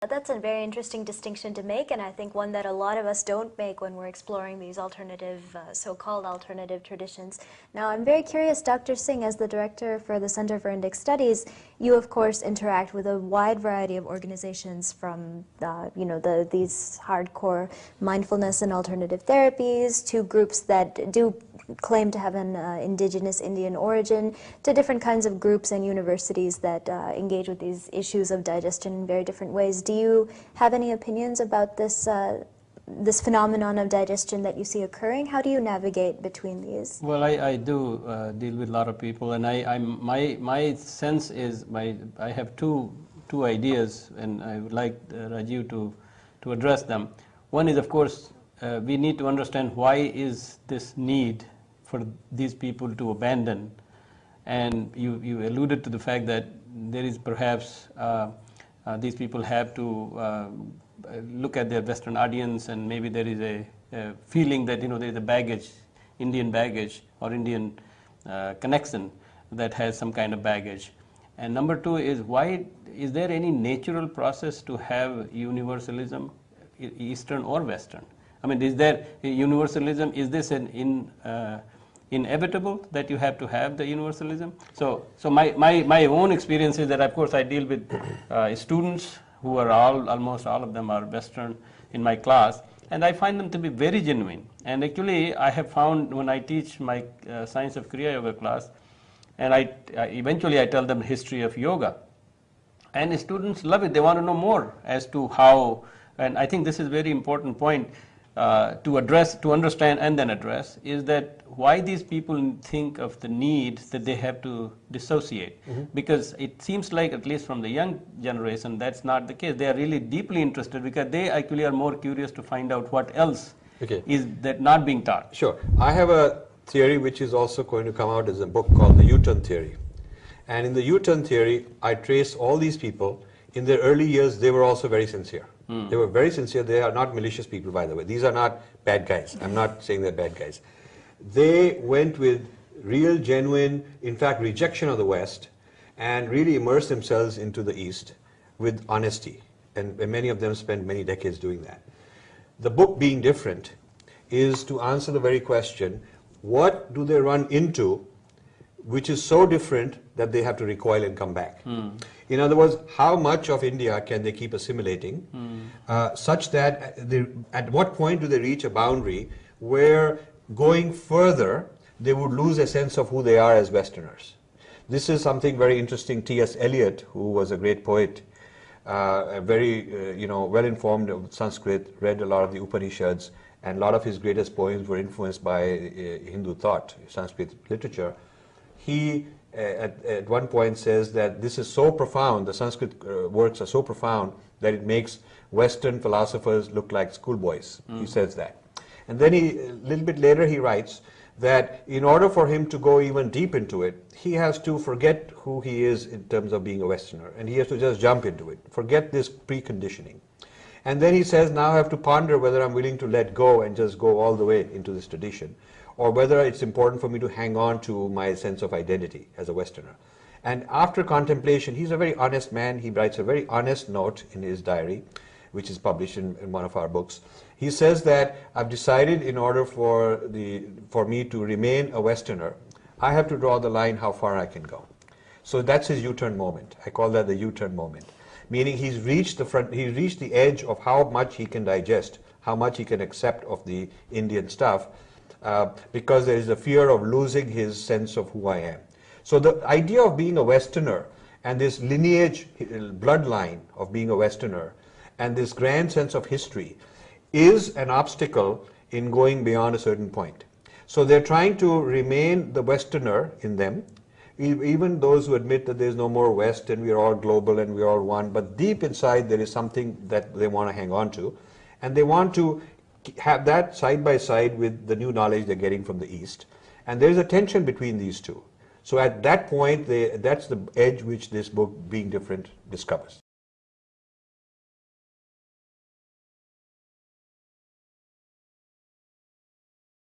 That's a very interesting distinction to make, and I think one that a lot of us don't make when we're exploring these alternative, so-called alternative traditions. Now, I'm very curious, Dr. Singh, as the director for the Center for Indic Studies, you of course interact with a wide variety of organizations from, these hardcore mindfulness and alternative therapies to groups that do claim to have an indigenous Indian origin, to different kinds of groups and universities that engage with these issues of digestion in very different ways. Do you have any opinions about this this phenomenon of digestion that you see occurring? How do you navigate between these? Well, I do deal with a lot of people, and my sense is I have two ideas, and I would like Rajiv to address them. One is, of course, we need to understand why is this need for these people to abandon, and you alluded to the fact that there is perhaps these people have to look at their Western audience, and maybe there is a feeling that there is a baggage, Indian baggage or Indian connection that has some kind of baggage. And number two is, why is there any natural process to have universalism, Eastern or Western? I mean, is there universalism? Is this an inevitable that you have to have the universalism? So my own experience is that, of course, I deal with students who are almost all of them are Western in my class, and I find them to be very genuine. And actually, I have found when I teach my Science of Kriya Yoga class, and eventually I tell them history of yoga, and the students love it. They want to know more as to how, and I think this is a very important point to understand and then address, is that why these people think of the need that they have to dissociate. Because it seems like, at least from the young generation, that's not the case. They are really deeply interested because they actually are more curious to find out what else is that not being taught. Sure. I have a theory which is also going to come out as a book called the U-turn theory. And in the U-turn theory, I trace all these people. In their early years, they were also very sincere. They were very sincere. They are not malicious people, by the way. These are not bad guys. I'm not saying they're bad guys. They went with real, genuine, in fact, rejection of the West, and really immersed themselves into the East with honesty. And many of them spent many decades doing that. The book, being different, is to answer the very question, what do they run into which is so different that they have to recoil and come back? In other words, how much of India can they keep assimilating such that at what point do they reach a boundary where going further they would lose a sense of who they are as Westerners? This is something very interesting. TS Elliot, who was a great poet, very well-informed of Sanskrit, read a lot of the Upanishads, and a lot of his greatest poems were influenced by Hindu thought, Sanskrit literature. He at one point says that this is so profound, the Sanskrit works are so profound that it makes Western philosophers look like schoolboys. He says that. And then a little bit later he writes that in order for him to go even deep into it, he has to forget who he is in terms of being a Westerner, and he has to just jump into it, forget this preconditioning. And then he says, now I have to ponder whether I'm willing to let go and just go all the way into this tradition, or whether it's important for me to hang on to my sense of identity as a Westerner. And after contemplation, he's a very honest man. He writes a very honest note in his diary, which is published in one of our books. He says that I've decided in order for me to remain a Westerner, I have to draw the line how far I can go. So that's his U-turn moment. I call that the U-turn moment. Meaning he's reached the edge of how much he can digest, how much he can accept of the Indian stuff, because there is a fear of losing his sense of who I am. So the idea of being a Westerner and this lineage, bloodline of being a Westerner and this grand sense of history is an obstacle in going beyond a certain point. So they're trying to remain the Westerner in them, even those who admit that there's no more West and we're all global and we're all one, but deep inside there is something that they want to hang on to, and they want to have that side by side with the new knowledge they're getting from the East. And there's a tension between these two. So at that point, that's the edge which this book, Being Different, discovers.